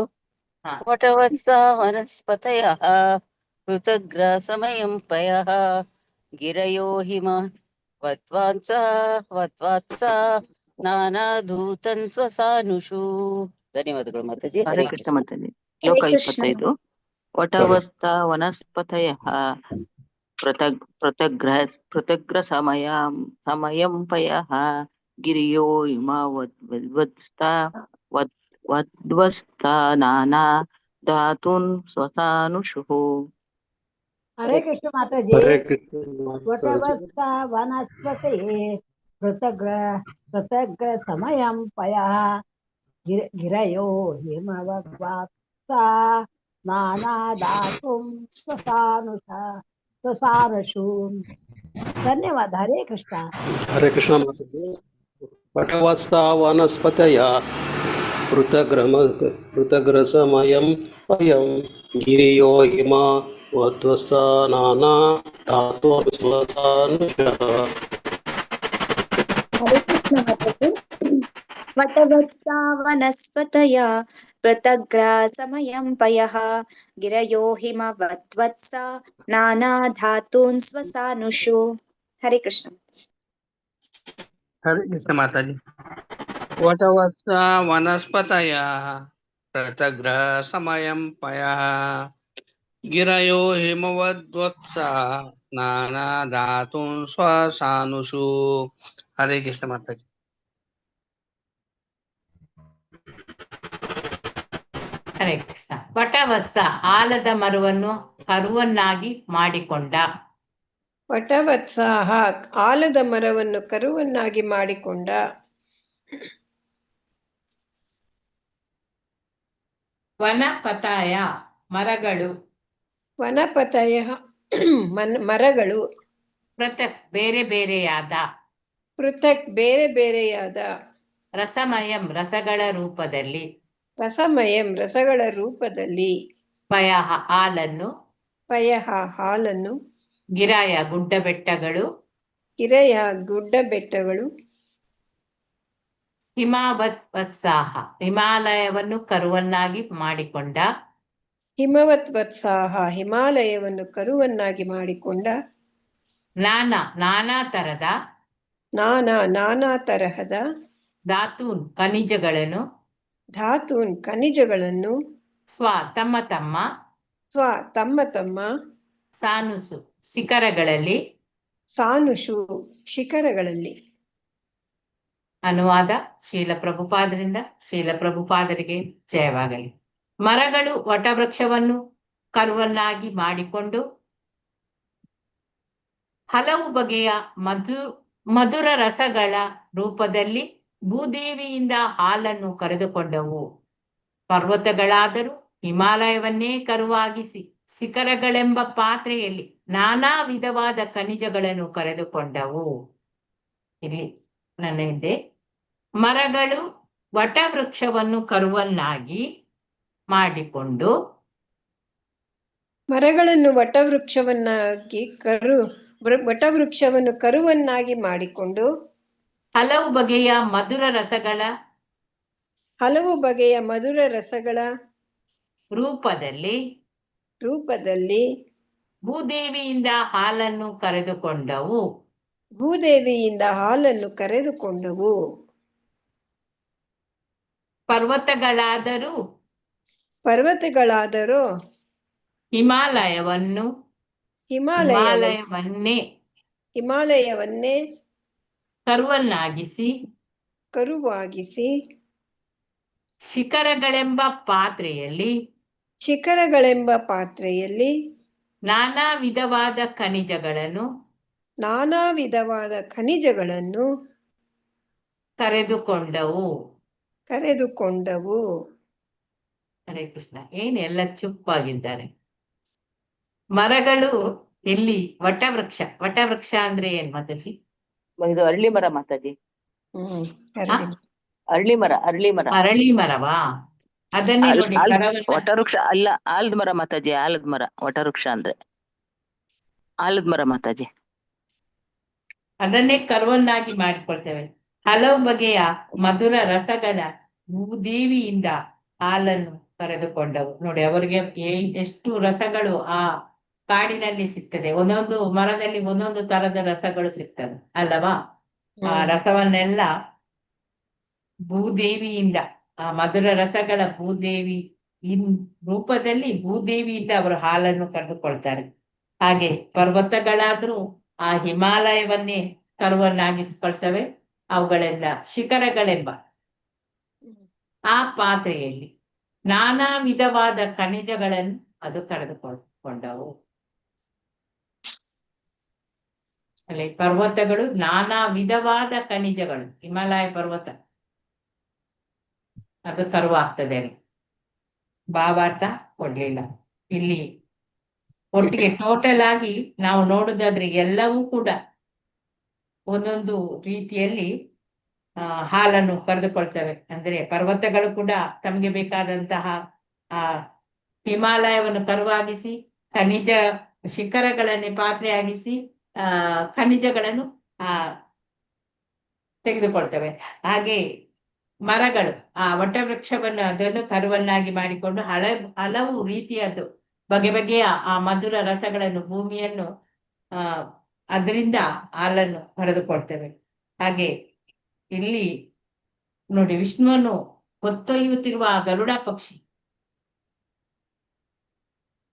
ವಟವತ್ಸ ವನಸ್ಪತಯಃ ಪೃಥಗ್ರ ಸಮಯಂ ಪಯಃ ಗಿರಯೋ ಹಿಮ ವತ್ವಾತ್ಸ ನಾನಾಧೂತನ್ ಸ್ವಸಾನುಷು. ಧನ್ಯವಾದಗಳು ಮಾತಾಜಿ. ಹರೇ ಕೃಷ್ಣ ಮಾತಾಜಿ. ಶ್ಲೋಕ 25. ವಟವಸ್ತ ವನಸ್ಪತಯಃ ಪೃಥಗ್ರ ಸಮಯಂ ಪಯಃ ಗಿರಿಯೋ ವದ್ವಸ್ತ ನಾನಾ ಧಾತುನ್ ಸ್ವಸಾನುಷುಃ. ಹರೇ ಕೃಷ್ಣ ಮಾತಾಜಿ. ಹರೇ ಕೃಷ್ಣ ವಟವಸ್ತ ವನಸ್ಪತಿ ಪೃಥಗ್ರ ಸಮಯಂ ಪಯಃ ಗಿರಯೋ ಹಿಮವತ್ವಾತ್ಸ ನಾನಾ ಧಾತುಂ ಸ್ವಸಾನುಷು. ಧನ್ಯವಾದ. ಹರೇ ಕೃಷ್ಣ. ಹರೇ ಕೃಷ್ಣ ಮಾತಾಜಿ. ವಟವಸ್ತ ವನಸ್ಪತಯ ಪೃಥಗ್ರಸಮಯಂ ಪಯಂ ಗಿರಿಯೋ ಹಿಮ ವದ್ವಸ್ತ ನಾನಾ ಧಾತುನ್ ಸ್ವಸಾನುಷಃ. ಹರೇ ಕೃಷ್ಣ ಮಾತಾಜಿ. ವಟವತ್ಸ ವನಸ್ಪತಯ ಪೃಥಗ್ರ ಸಮಯಂ ಪಯಃ ಗಿರಯೋ ಹಿಮವತ್ವತ್ಸ ನಾನಾ ಧಾತೂನ್ ಸ್ವಸಾನುಷು. ಹರೇ ಕೃಷ್ಣ. ಹರೇ ಕೃಷ್ಣ ಮಾತಾಜಿ. ವಟವತ್ಸ ವನಸ್ಪತಯ ಪೃಥಗ್ರ ಸಮಯಂ ಪಯಃ ಗಿರಯೋ ಹಿಮವದ್ವತ್ಸ ನಾನಾ ಧಾತೂನ್ ಸ್ವಸಾನುಷು. ಹರೇ ಕೃಷ್ಣ ಮಾತಾಜಿ. ಹರೇ ಕೃಷ್ಣ. ವಟವತ್ಸ ಆಲದ ಮರವನ್ನು ಕರುವನ್ನಾಗಿ ಮಾಡಿಕೊಂಡ. ವಟವತ್ಸ ಆಲದ ಮರವನ್ನು ಕರುವನ್ನಾಗಿ ಮಾಡಿಕೊಂಡ. ವನಪತಾಯ ಮರಗಳು. ವನಪತಯ ಮರಗಳು. ಪೃಥಕ್ ಬೇರೆ ಬೇರೆಯಾದ. ಪೃಥಕ್ ಬೇರೆ ಬೇರೆಯಾದ. ರಸಮಯಂ ರಸಗಳ ರೂಪದಲ್ಲಿ. ರಸಮಯಂ ರಸಗಳ ರೂಪದಲ್ಲಿ. ಪಯಃ ಹಾಲನ್ನು. ಪಯಃ ಹಾಲನ್ನು. ಗಿರಾಯ ಗುಡ್ಡ ಬೆಟ್ಟಗಳು. ಗಿರಯ ಗುಡ್ಡ ಬೆಟ್ಟಗಳು. ಹಿಮಾವತ್ ವತ್ಸಾಹ ಹಿಮಾಲಯವನ್ನು ಕರುವನ್ನಾಗಿ ಮಾಡಿಕೊಂಡ. ಹಿಮವತ್ ವತ್ಸಾಹ ಹಿಮಾಲಯವನ್ನು ಕರುವನ್ನಾಗಿ ಮಾಡಿಕೊಂಡ. ನಾನಾ ತರದ ನಾನಾ ತರಹದ ಧಾತೂನ್ ಖನಿಜಗಳನ್ನು ಧಾತೂನ್ ಖನಿಜಗಳನ್ನು ತಮ್ಮ ತಮ್ಮ ಸಾನುಸು ಶಿಖರಗಳಲ್ಲಿ ಸಾನುಷು ಶಿಖರಗಳಲ್ಲಿ. ಅನುವಾದ ಶ್ರೀಲ ಪ್ರಭುಪಾದರಿಗೆ ಜಯವಾಗಲಿ. ಮರಗಳು ವಟವೃಕ್ಷವನ್ನು ಕರುವನ್ನಾಗಿ ಮಾಡಿಕೊಂಡು ಹಲವು ಬಗೆಯ ಮಧುರ ರಸಗಳ ರೂಪದಲ್ಲಿ ಭೂದೇವಿಯಿಂದ ಹಾಲನ್ನು ಕರೆದುಕೊಂಡವು. ಪರ್ವತಗಳಾದರೂ ಹಿಮಾಲಯವನ್ನೇ ಕರುವಾಗಿಸಿ ಶಿಖರಗಳೆಂಬ ಪಾತ್ರೆಯಲ್ಲಿ ನಾನಾ ವಿಧವಾದ ಖನಿಜಗಳನ್ನು ಕರೆದುಕೊಂಡವು. ಇಲ್ಲಿ ನನ್ನ ಹಿಂದೆ ಮರಗಳು ವಟವೃಕ್ಷವನ್ನು ಕರುವನ್ನಾಗಿ ಮಾಡಿಕೊಂಡು ಮರಗಳನ್ನು ವಟವೃಕ್ಷವನ್ನು ಕರುವನ್ನಾಗಿ ಮಾಡಿಕೊಂಡು ಹಲವು ಬಗೆಯ ಮಧುರ ರಸಗಳ ರೂಪದಲ್ಲಿ ಭೂದೇವಿಯಿಂದ ಹಾಲನ್ನು ಕರೆದುಕೊಂಡವು. ಪರ್ವತಗಳಾದರೂ ಹಿಮಾಲಯವನ್ನೇ ಕರುವಾಗಿಸಿ ಶಿಖರಗಳೆಂಬ ಪಾತ್ರೆಯಲ್ಲಿ ನಾನಾ ವಿಧವಾದ ಖನಿಜಗಳನ್ನು ಕರೆದುಕೊಂಡವು. ಹರೇ ಕೃಷ್ಣ. ಏನೆಲ್ಲ ಚುಪ್ಪಾಗಿದ್ದಾರೆ. ಮರಗಳು ಎಲ್ಲಿ ವಟವೃಕ್ಷ ಅಂದ್ರೆ ಏನ್ ಮಾತಾಜಿ? ಇದು ಅರಳಿ ಮರ ಮಾತಾಜಿ. ಅರಳಿ ಮರವಾ? ಅದನ್ನೇ ನೋಡಿ ವಟವೃಕ್ಷ ಅಲ್ಲ, ಆಲದ ಮರ ಮಾತಾಜಿ. ಆಲದ ಮರ ವಟವೃಕ್ಷ ಅಂದ್ರೆ ಆಲದ ಮರ ಮಾತಾಜಿ. ಅದನ್ನೇ ಕರುವನ್ನಾಗಿ ಮಾಡಿಕೊಳ್ತೇವೆ. ಹಲವು ಬಗೆಯ ಮಧುರ ರಸಗಳ ಭೂದೇವಿಯಿಂದ ಹಾಲನ್ನು ಕರೆದುಕೊಂಡವು. ನೋಡಿ, ಅವರಿಗೆ ಎಷ್ಟು ರಸಗಳು ಆ ಕಾಡಿನಲ್ಲಿ ಸಿಗ್ತದೆ. ಒಂದೊಂದು ಮರದಲ್ಲಿ ಒಂದೊಂದು ತರದ ರಸಗಳು ಸಿಗ್ತದೆ ಅಲ್ಲವಾ? ಆ ರಸವನ್ನೆಲ್ಲ ಭೂದೇವಿಯಿಂದ, ಆ ಮಧುರ ರಸಗಳ ರೂಪದಲ್ಲಿ ಭೂದೇವಿಯಿಂದ ಅವರು ಹಾಲನ್ನು ಕರೆದುಕೊಳ್ತಾರೆ. ಹಾಗೆ ಪರ್ವತಗಳಾದ್ರೂ ಆ ಹಿಮಾಲಯವನ್ನೇ ಕರುವನ್ನಾಗಿಸ್ಕೊಳ್ತವೆ. ಅವುಗಳೆಲ್ಲ ಶಿಖರಗಳೆಂಬ ಆ ಪಾತ್ರೆಯಲ್ಲಿ ನಾನಾ ವಿಧವಾದ ಖನಿಜಗಳನ್ನು ಅದು ಕರೆದುಕೊಂಡವು. ಅಲ್ಲಿ ಪರ್ವತಗಳು ನಾನಾ ವಿಧವಾದ ಖನಿಜಗಳು, ಹಿಮಾಲಯ ಪರ್ವತ ಅದು ಕರುವಾಗ್ತದೆ. ಭಾವಾರ್ಥ ಕೊಡ್ಲಿಲ್ಲ ಇಲ್ಲಿ. ಒಟ್ಟಿಗೆ ಟೋಟಲ್ ಆಗಿ ನಾವು ನೋಡುದಾದ್ರೆ ಎಲ್ಲವೂ ಕೂಡ ಒಂದೊಂದು ರೀತಿಯಲ್ಲಿ ಹಾಲನ್ನು ಕರೆದುಕೊಳ್ತವೆ. ಅಂದ್ರೆ ಪರ್ವತಗಳು ಕೂಡ ತಮಗೆ ಬೇಕಾದಂತಹ ಆ ಹಿಮಾಲಯವನ್ನು ಕರುವಾಗಿಸಿ ಖನಿಜ ಶಿಖರಗಳನ್ನೇ ಪಾತ್ರೆಯಾಗಿಸಿ ಖನಿಜಗಳನ್ನು ತೆಗೆದುಕೊಳ್ತವೆ. ಹಾಗೆ ಮರಗಳು ಆ ವಟವೃಕ್ಷವನ್ನು ಅದನ್ನು ಕರುವನ್ನಾಗಿ ಮಾಡಿಕೊಂಡು ಹಲವು ರೀತಿಯದ್ದು ಬಗೆ ಬಗೆಯ ಆ ಮಧುರ ರಸಗಳನ್ನು, ಭೂಮಿಯನ್ನು ಅದರಿಂದ ಹಾಲನ್ನು ಕರೆದುಕೊಳ್ತೇವೆ. ಹಾಗೆ ಇಲ್ಲಿ ನೋಡಿ, ವಿಷ್ಣುವನ್ನು ಹೊತ್ತೊಯ್ಯುತ್ತಿರುವ ಗರುಡ ಪಕ್ಷಿ,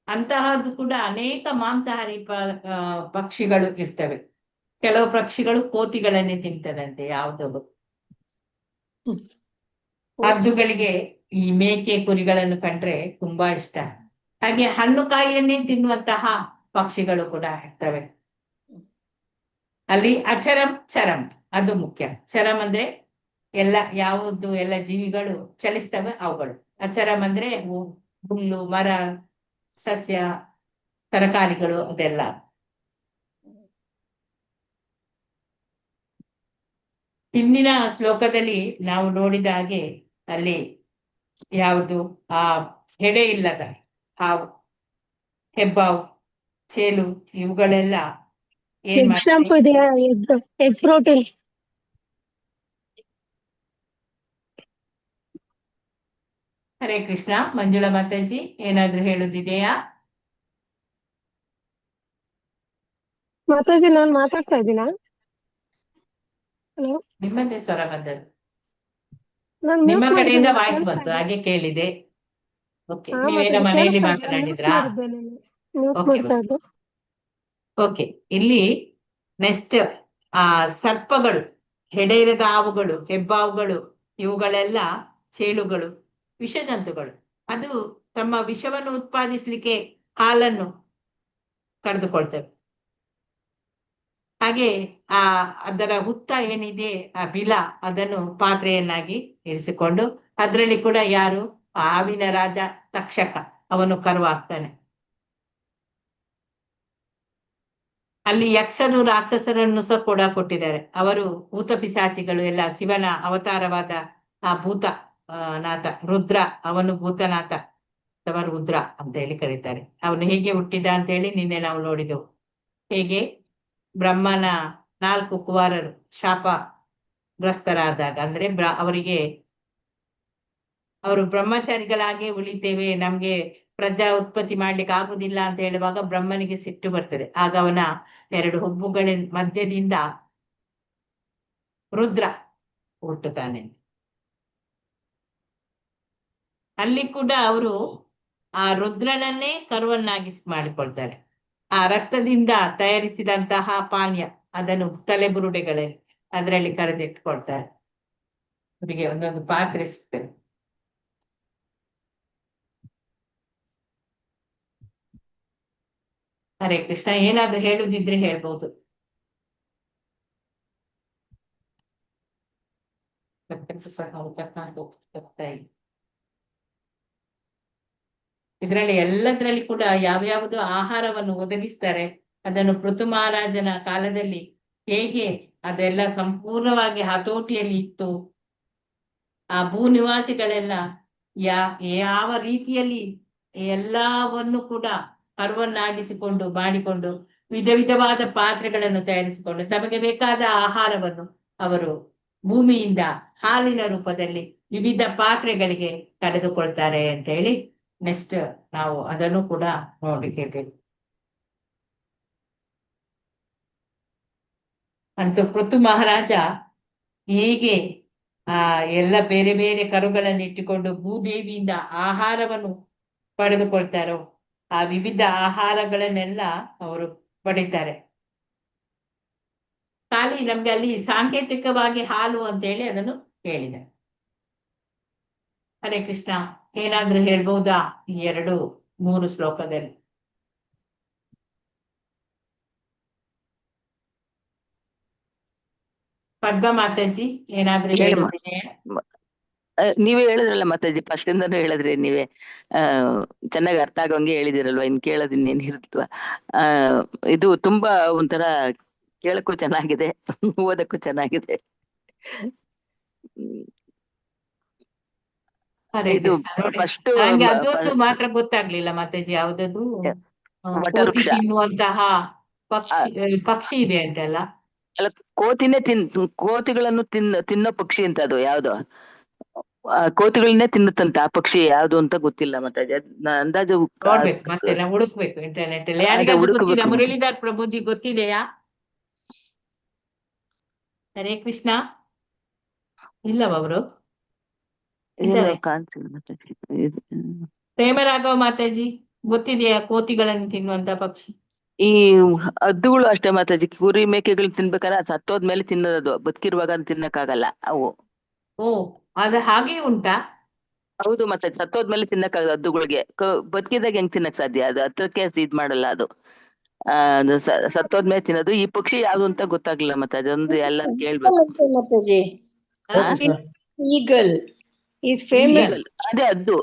ಅಂತಹದ್ದು ಕೂಡ ಅನೇಕ ಮಾಂಸಾಹಾರಿ ಪಕ್ಷಿಗಳು ಇರ್ತವೆ. ಕೆಲವು ಪಕ್ಷಿಗಳು ಕೋತಿಗಳನ್ನೇ ತಿಂತದಂತೆ. ಯಾವುದೋ ಹದ್ದುಗಳಿಗೆ ಈ ಮೇಕೆ ಕುರಿಗಳನ್ನು ಕಂಡ್ರೆ ತುಂಬಾ ಇಷ್ಟ. ಹಾಗೆ ಹಣ್ಣು ಕಾಯಿಯನ್ನೇ ತಿನ್ನುವಂತಹ ಪಕ್ಷಿಗಳು ಕೂಡ ಇರ್ತವೆ. ಅಲ್ಲಿ ಅಚರಂ ಚರಂ ಅದು ಮುಖ್ಯ. ಚರಂ ಅಂದ್ರೆ ಎಲ್ಲ ಜೀವಿಗಳು ಚಲಿಸ್ತವೆ ಅವುಗಳು. ಅಚರಂ ಅಂದ್ರೆ ಹುಲ್ಲು, ಮರ, ಸಸ್ಯ, ತರಕಾರಿಗಳು ಅದೆಲ್ಲ. ಹಿಂದಿನ ಶ್ಲೋಕದಲ್ಲಿ ನಾವು ನೋಡಿದ ಹಾಗೆ ಅಲ್ಲಿ ಯಾವುದು ಆ ಹೆಡೆ ಇಲ್ಲದ ಹಾವು, ಹೆಬ್ಬಾವು, ಚೇಲು ಇವುಗಳೆಲ್ಲ ಏನ್ ಮಾಡ್ತವೆ? ಹರೇ ಕೃಷ್ಣ. ಮಂಜುಳಾ ಮಾತಾಜಿ ಏನಾದ್ರೂ ಹೇಳುದಿದೆಯಾ? ಮಾತಾಜಿ ನಾನ್ ಮಾತಾಡ್ತಾ ಇದ್ದೀನಾ? ಹಲೋ, ನಿಮ್ಮದೇ ಸ್ವರ ಬಂದದ್ದು, ನಾನ್ ನಿಮ್ಮ ಮ್ಯೂಟ್ ಕಡೆಯಿಂದ ಮಾಡಿದ್ದೇನೆ, ವಾಯ್ಸ್ ಕೇಳಿಸ್ತಾ ಬಂತು, ಇದೆಯಾ? ಹಾಗೆ ಕೇಳಿದೆ. ಓಕೆ, ಹಾ ನೀವೇನೋ ಮಾತಾಜಿ ಮನೆಯಲ್ಲಿ ಕೇಳಿಸ್ತಾ ಇದೆಯಾ? ಮ್ಯೂಟ್ ಮಾತನಾಡಿದ್ರಾ? ಮಾಡಿದ್ದೇನೆ, ಮ್ಯೂಟ್ ಓಕೆ ಮಾಡ್ತಾ ಇದ್ದೆ. ಓಕೆ. ಇಲ್ಲಿ ನೆಕ್ಸ್ಟ್ ಸರ್ಪಗಳು, ಹೆಡೆ ಇರದ ಹಾವುಗಳು, ಹೆಬ್ಬಾವುಗಳು, ಇವುಗಳೆಲ್ಲ ಚೇಳುಗಳು, ವಿಷಜಂತುಗಳು. ಅದು ತಮ್ಮ ವಿಷವನ್ನು ಉತ್ಪಾದಿಸಲಿಕ್ಕೆ ಹಾಲನ್ನು ಕರೆದುಕೊಳ್ತವೆ. ಹಾಗೆ ಅದರ ಹುತ್ತ ಏನಿದೆ, ಆ ಬಿಲ, ಅದನ್ನು ಪಾತ್ರೆಯನ್ನಾಗಿ ಇರಿಸಿಕೊಂಡು ಅದರಲ್ಲಿ ಕೂಡ ಯಾರು, ಹಾವಿನ ರಾಜ ತಕ್ಷಕ, ಅವನು ಕರುವಾಗ್ತಾನೆ. ಅಲ್ಲಿ ಯಕ್ಷರು ರಾಕ್ಷಸರನ್ನು ಸಹ ಕೂಡ ಕೊಟ್ಟಿದ್ದಾರೆ. ಅವರು ಭೂತ ಪಿಶಾಚಿಗಳು ಎಲ್ಲ. ಶಿವನ ಅವತಾರವಾದ ಆ ಭೂತ ನಾಥ ರುದ್ರ, ಅವನು ಭೂತನಾಥ ಅಥವಾ ರುದ್ರ ಅಂತ ಹೇಳಿ ಕರೀತಾರೆ. ಅವನು ಹೇಗೆ ಹುಟ್ಟಿದ ಅಂತ ಹೇಳಿ ನಿನ್ನೆ ನಾವು ನೋಡಿದೆವು. ಹೇಗೆ ಬ್ರಹ್ಮನ 4 ಕುಮಾರರು ಶಾಪಗ್ರಸ್ತರಾದಾಗ, ಅಂದ್ರೆ ಅವರಿಗೆ ಅವರು ಬ್ರಹ್ಮಚಾರಿಗಳಾಗಿ ಉಳಿತೇವೆ, ನಮ್ಗೆ ಪ್ರಜಾ ಉತ್ಪತ್ತಿ ಮಾಡ್ಲಿಕ್ಕೆ ಆಗುದಿಲ್ಲ ಅಂತ ಹೇಳುವಾಗ ಬ್ರಹ್ಮನಿಗೆ ಸಿಟ್ಟು ಬರ್ತದೆ. ಆಗ ಅವನ 2 ಹುಬ್ಬುಗಳ ಮಧ್ಯದಿಂದ ರುದ್ರ ಹುಟ್ಟುತ್ತಾನೆ. ಅಲ್ಲಿ ಕೂಡ ಅವರು ಆ ರುದ್ರನನ್ನೇ ಕರುವನ್ನಾಗಿ ಮಾಡಿಕೊಳ್ತಾರೆ. ಆ ರಕ್ತದಿಂದ ತಯಾರಿಸಿದಂತಹ ಪಾನೀಯ, ಅದನ್ನು ತಲೆಬುರುಡೆಗಳಲ್ಲಿ ಅದರಲ್ಲಿ ಕರೆದಿಟ್ಕೊಳ್ತಾರೆ. ಅವರಿಗೆ ಒಂದೊಂದು ಪಾತ್ರೆ ಸಿಗ್ತದೆ. ಹರೇ ಕೃಷ್ಣ. ಏನಾದ್ರೂ ಹೇಳುದಿದ್ರೆ ಹೇಳ್ಬೋದು. ಇದರಲ್ಲಿ ಎಲ್ಲದರಲ್ಲಿ ಕೂಡ ಯಾವ್ಯಾವುದು ಆಹಾರವನ್ನು ಒದಗಿಸ್ತಾರೆ, ಅದನ್ನು ಪೃಥು ಮಹಾರಾಜನ ಕಾಲದಲ್ಲಿ ಹೇಗೆ ಅದೆಲ್ಲ ಸಂಪೂರ್ಣವಾಗಿ ಹತೋಟಿಯಲ್ಲಿ ಇತ್ತು, ಆ ಭೂ ನಿವಾಸಿಗಳೆಲ್ಲ ಯಾವ ರೀತಿಯಲ್ಲಿ ಎಲ್ಲವನ್ನು ಕೂಡ ಕರುವನ್ನಾಗಿಸಿಕೊಂಡು ಮಾಡಿಕೊಂಡು ವಿಧ ವಿಧವಾದ ಪಾತ್ರೆಗಳನ್ನು ತಯಾರಿಸಿಕೊಂಡು ತಮಗೆ ಬೇಕಾದ ಆಹಾರವನ್ನು ಅವರು ಭೂಮಿಯಿಂದ ಹಾಲಿನ ರೂಪದಲ್ಲಿ ವಿವಿಧ ಪಾತ್ರೆಗಳಿಗೆ ಕರೆದುಕೊಳ್ತಾರೆ ಅಂತ ಹೇಳಿ ನೆಕ್ಸ್ಟ್ ನಾವು ಅದನ್ನು ಕೂಡ ನೋಡ್ಲಿಕ್ಕೆ. ಅಂತೂ ಪೃಥು ಮಹಾರಾಜ ಹೇಗೆ ಎಲ್ಲ ಬೇರೆ ಬೇರೆ ಕರುಗಳನ್ನು ಇಟ್ಟುಕೊಂಡು ಭೂದೇವಿಯಿಂದ ಆಹಾರವನ್ನು ಪಡೆದುಕೊಳ್ತಾರೋ, ಆ ವಿವಿಧ ಆಹಾರಗಳನ್ನೆಲ್ಲ ಅವರು ಪಡಿತಾರೆ. ಖಾಲಿ ನಮ್ಗೆ ಅಲ್ಲಿ ಸಾಂಕೇತಿಕವಾಗಿ ಹಾಲು ಅಂತ ಹೇಳಿ ಅದನ್ನು ಹೇಳಿದೆ. ಹರೇ ಕೃಷ್ಣ. ಏನಾದ್ರೂ ಹೇಳ್ಬಹುದಾ ಈ 2-3 ಶ್ಲೋಕದಲ್ಲಿ? ಪದ್ಮ ಮಾತಾಜಿ ಏನಾದ್ರೂ ಹೇಳುವುದಿದೆಯಾ? ನೀವೇ ಹೇಳಿದ್ರಲ್ಲ ಮಾತಾಜಿ, ಫಸ್ಟ್ ಇಂದಾನು ಹೇಳಿದ್ರಿ ನೀವೇ. ಚೆನ್ನಾಗಿ ಅರ್ಥ ಆಗೋಂಗೆ ಹೇಳಿದಿರಲ್ವಾ, ಇನ್ ಕೇಳೋದಿನ್ನೇನ್ ಇರುತ್ತವಾ. ಇದು ತುಂಬಾ ಒಂಥರ ಕೇಳಕ್ಕೂ ಚೆನ್ನಾಗಿದೆ, ಓದಕ್ಕೂ ಚೆನ್ನಾಗಿದೆ. ಇದು ಫಸ್ಟ್ ನಂಗೆ ಅದೊಂದು ಮಾತ್ರ ಗೊತ್ತಾಗ್ಲಿಲ್ಲ ಮಾತಾಜಿ, ಯಾವ್ದದು ಕೋತಿ ತಿನ್ನುವಂತಹ ಪಕ್ಷಿ ಇದೆ ಅಂತೆಲ್ಲ. ಅಲ್ಲ, ಕೋತಿಗಳನ್ನು ತಿನ್ನೋ ಪಕ್ಷಿ ಅಂತ ಅದು ಯಾವ್ದು, ಕೋತಿಗಳನ್ನೇ ತಿನ್ನುತ್ತಂತ ಆ ಪಕ್ಷಿ ಯಾವ್ದು ಅಂತ ಗೊತ್ತಿಲ್ಲ ಮಾತಾಜಿ. ಅಂದಾಜು ನೋಡ್ಬೇಕು, ಮತ್ತೆ ನಾವು ಹುಡುಕ್ಬೇಕು ಇಂಟರ್ನೆಟ್ ಅಲ್ಲಿ. ಯಾರಿಗಾದ್ರೂ ಗೊತ್ತಿದೆ? ಮುರಳೀಧರ್ ಪ್ರಭುಜಿ ಗೊತ್ತಿದೆಯಾ? ಹರೇ ಕೃಷ್ಣ. ಇಲ್ಲವ ಅವರು? ಪ್ರೇಮರಾಘವ ಮಾತಾಜಿ ಗೊತ್ತಿದೆಯಾ ಕೋತಿಗಳನ್ನು ತಿನ್ನುವಂತ ಪಕ್ಷಿ? ಈ ಹದ್ದುಗಳು ಅಷ್ಟೇ ಮಾತಾಜಿ, ಕುರಿ ಮೇಕೆಗಳನ್ನ ತಿನ್ಬೇಕಾದ್ರೆ ಸತ್ತೋದ್ಮೇಲೆ ತಿನ್ನೋದು, ಬದುಕಿರುವಾಗ ತಿನ್ನಕ್ಕಾಗಲ್ಲ ಅವು. ಓ, ಅದು ಹಾಗೆ ಉಂಟಾ? ಹೌದು ಮಾತಾಜಿ, ಸತ್ತೋದ್ಮೇಲೆ ತಿನ್ನಕ್ಕಾಗಲ್ಲ ಹದ್ದುಗಳಿಗೆ. ಬದುಕಿದಾಗ ಹೆಂಗ್ ತಿನ್ನಕ್ ಸಾಧ್ಯ? ಅದು ಹತ್ರಕ್ಕೆ ಇದ್ ಮಾಡಲ್ಲ ಅದು. ಅದು ಸತ್ತೋದ್ಮೇಲೆ ತಿನ್ನೋದು. ಈ ಪಕ್ಷಿ ಯಾವ್ದು ಅಂತ ಗೊತ್ತಾಗ್ಲಿಲ್ಲ ಮಾತಾಜಿ, ಅದೊಂದು ಎಲ್ಲ ಕೇಳ್ಬೇಕು ಮಾತಾಜಿ. Eagle is famous. ಅದೇ ಹದ್ದು.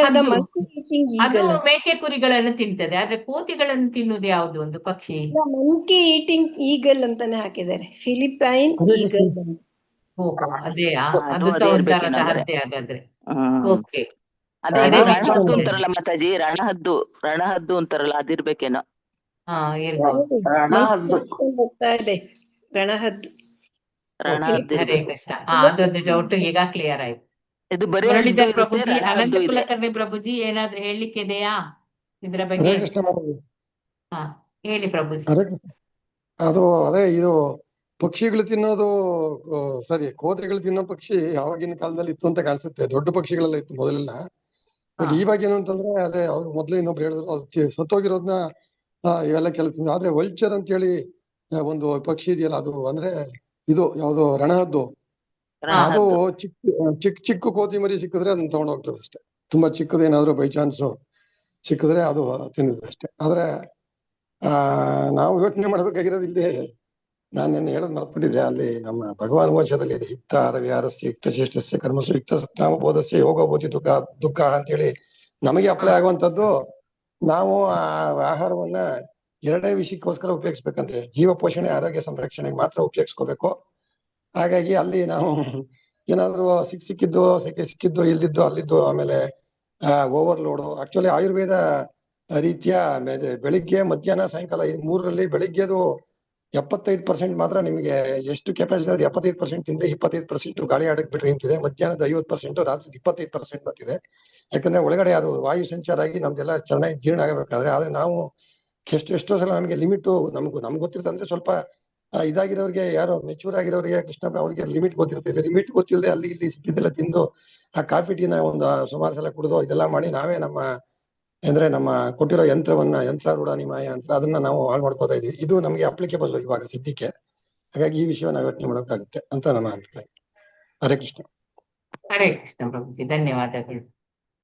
ಅದು ಮೇಕೆ ಕುರಿಗಳನ್ನು ತಿಂತದೆ, ಆದ್ರೆ ಕೋತಿಗಳನ್ನು ತಿನ್ನುವುದು ಯಾವುದು ಒಂದು ಪಕ್ಷಿ? ಮಂಕಿ ಈಟಿಂಗ್ ಈಗಲ್ ಅಂತಾನೆ ಹಾಕಿದ್ದಾರೆ, ಫಿಲಿಪೈನ್ ಈಗಲ್. ಅದೇ, ಅದು ಸಹ ಒಂಥರದ ಹದ್ದೆ ಹಾಗಾದ್ರೆ. ಓಕೆ. ಅದೇ ರಣಹದ್ದು ಅಂತಾರಲ್ಲ ಮಾತಾಜಿ, ರಣಹದ್ದು ಅಂತಾರಲ್ಲ, ಅದಿರ್ಬೇಕೇನೋ. ಹೋಗ್ತಾ ಇದೆ ರಣಹದ್ದು. ಅದೊಂದು ಡೌಟ್ ಈಗ ಕ್ಲಿಯರ್ ಆಯ್ತು. ಇದು ಬರೀ ಮುರಳೀಧರ್ ಪ್ರಭುಜಿ, ಅನಂತ ಕುಲಕರ್ಣಿ ಪ್ರಭುಜಿ ಏನಾದ್ರೂ ಹೇಳಲಿಕ್ಕೆ ಇದೆಯಾ ಇದರ ಬಗ್ಗೆ? ಹೇಳಿ ಪ್ರಭುಜಿ. ಅದು ಅದೇ ಇದು ಪಕ್ಷಿಗಳು ತಿನ್ನೋದು ಸರಿ, ಕೋತೆಗಳು ತಿನ್ನೋ ಪಕ್ಷಿ ಆವಾಗಿನ ಕಾಲದಲ್ಲಿ ಇತ್ತು ಅಂತ ಕಾಣಿಸುತ್ತೆ. ದೊಡ್ಡ ಪಕ್ಷಿಗಳೆಲ್ಲ ಇತ್ತು ಮೊದಲೆಲ್ಲ. ಬಟ್ ಇವಾಗ ಏನು ಅಂತಂದ್ರೆ ಅದೇ ಅವ್ರು ಮೊದ್ಲು ಇನ್ನೊಬ್ರು ಹೇಳಿದ್ರು ಅದು ಸತ್ತೋಗಿರೋದನ್ನ ಇವೆಲ್ಲ ಕೆಲವು. ಆದ್ರೆ ವಲ್ಚರ್ ಅಂತ ಹೇಳಿ ಒಂದು ಪಕ್ಷಿ ಇದೆಯಲ್ಲ, ಅದು ಅಂದ್ರೆ ಇದು ಯಾವ್ದು ರಣಹದ್ದು. ಅದು ಚಿಕ್ಕ ಚಿಕ್ಕ ಕೋತಿ ಮರಿ ಸಿಕ್ಕಿದ್ರೆ ಅದನ್ನ ತಗೊಂಡ್ ಹೋಗ್ತದೆ ಅಷ್ಟೇ. ತುಂಬಾ ಚಿಕ್ಕದೇನಾದ್ರು ಬೈ ಚಾನ್ಸ್ ಸಿಕ್ಕಿದ್ರೆ ಅದು ತಿನ್ನುತ್ತೆ ಅಷ್ಟೇ. ಆದ್ರೆ ನಾವು ಯೋಚನೆ ಮಾಡ್ಬೇಕಾಗಿರೋದು ಇಲ್ಲಿ, ನಾನು ನಿನ್ನೆ ಹೇಳೋದು ಮರ್ತ್ಬಿಟ್ಟಿದ್ದೆ. ಅಲ್ಲಿ ನಮ್ಮ ಭಗವಾನ್ ವಚನದಲ್ಲಿ ಇದೆ, ಯುಕ್ತ ಆರವ್ಯಾರಸ್ಯ ಯುಕ್ತ ಶ್ರೇಷ್ಠಸ್ಯ ಕರ್ಮಸು ಯುಕ್ತ ಸತ್ನಾಮ ಬೋಧಸ್ಯ ಯೋಗ ಬೋಧಿ ದುಃಖ ಅಂತೇಳಿ ನಮಗೆ ಅಪ್ಲೈ ಆಗುವಂತದ್ದು. ನಾವು ಆ ಆಹಾರವನ್ನ ಎರಡೇ ವಿಷಯಕ್ಕೋಸ್ಕರ ಉಪಯೋಗಿಸ್ಬೇಕಂತೆ, ಜೀವ ಪೋಷಣೆ ಆರೋಗ್ಯ ಸಂರಕ್ಷಣೆಗೆ ಮಾತ್ರ ಉಪಯೋಗಿಸ್ಕೋಬೇಕು. ಹಾಗಾಗಿ ಅಲ್ಲಿ ನಾವು ಏನಾದ್ರು ಸಿಕ್ಕಿದ್ದು ಇಲ್ಲಿದ್ದು ಅಲ್ಲಿದ್ದು, ಆಮೇಲೆ ಓವರ್ಲೋಡು. ಆಕ್ಚುಲಿ ಆಯುರ್ವೇದ ರೀತಿಯ ಬೆಳಿಗ್ಗೆ ಮಧ್ಯಾಹ್ನ ಸಾಯಂಕಾಲ ಈ ಮೂರರಲ್ಲಿ ಬೆಳಿಗ್ಗೆದು 75% ಮಾತ್ರ ನಿಮಗೆ ಎಷ್ಟು ಕೆಪಾಸಿಟಿ ಆದ್ರೆ 75% ತಿಂದ್ರೆ 25% ಗಾಳಿ ಆಡಕ್ ಬಿಟ್ರಿ ಅಂತಿದೆ. ಮಧ್ಯಾಹ್ನದ 50%, ರಾತ್ರಿ 25% ಬರ್ತಿದೆ. ಯಾಕಂದ್ರೆ ಒಳಗಡೆ ಅದು ವಾಯು ಸಂಚಾರ ಆಗಿ ನಮ್ದೆಲ್ಲ ಚೆನ್ನಾಗಿ ಜೀರ್ಣ ಆಗಬೇಕಾದ್ರೆ. ಆದ್ರೆ ನಾವು ಎಷ್ಟೋ ಸಲ ನಮಗೆ ಲಿಮಿಟ್ ನಮ್ಗೆ ಗೊತ್ತಿರ್ತಂದ್ರೆ ಸ್ವಲ್ಪ ಇದಾಗಿರೋರಿಗೆ, ಯಾರೋ ಮೆಚೂರ್ ಆಗಿರೋರಿಗೆ, ಕೃಷ್ಣ ಅವ್ರಿಗೆ ಲಿಮಿಟ್ ಗೊತ್ತಿರ್ತದೆ. ಲಿಮಿಟ್ ಗೊತ್ತಿಲ್ಲದೆ ಅಲ್ಲಿ ಇಲ್ಲಿ ಸಿಕ್ಕಿದ್ದೆಲ್ಲ ತಿಂದು ಆ ಕಾಫಿ ಟೀನ ಒಂದು ಸುಮಾರು ಸಲ ಕುಡಿದು ಇದೆಲ್ಲ ಮಾಡಿ ನಾವೇ ನಮ್ಮ ಕೊಟ್ಟಿರೋ ಯಂತ್ರಾರೂಢ ನಿಮಾಯ ಅಂತ ಅದನ್ನ ನಾವು ಹಾಳು ಮಾಡ್ಕೋತಾ ಇದೀವಿ. ಇದು ನಮಗೆ ಅಪ್ಲಿಕೇಬಲ್ ಇವಾಗ ಸದ್ಯಕ್ಕೆ. ಹಾಗಾಗಿ ಈ ವಿಷಯವನ್ನು ಯೋಚನೆ ಮಾಡೋಕ್ಕಾಗುತ್ತೆ ಅಂತ ನನ್ನ ಅಭಿಪ್ರಾಯ. ಹರೇ ಕೃಷ್ಣ. ಹರೇ ಕೃಷ್ಣ ಪ್ರಭುಜಿ, ಧನ್ಯವಾದಗಳು.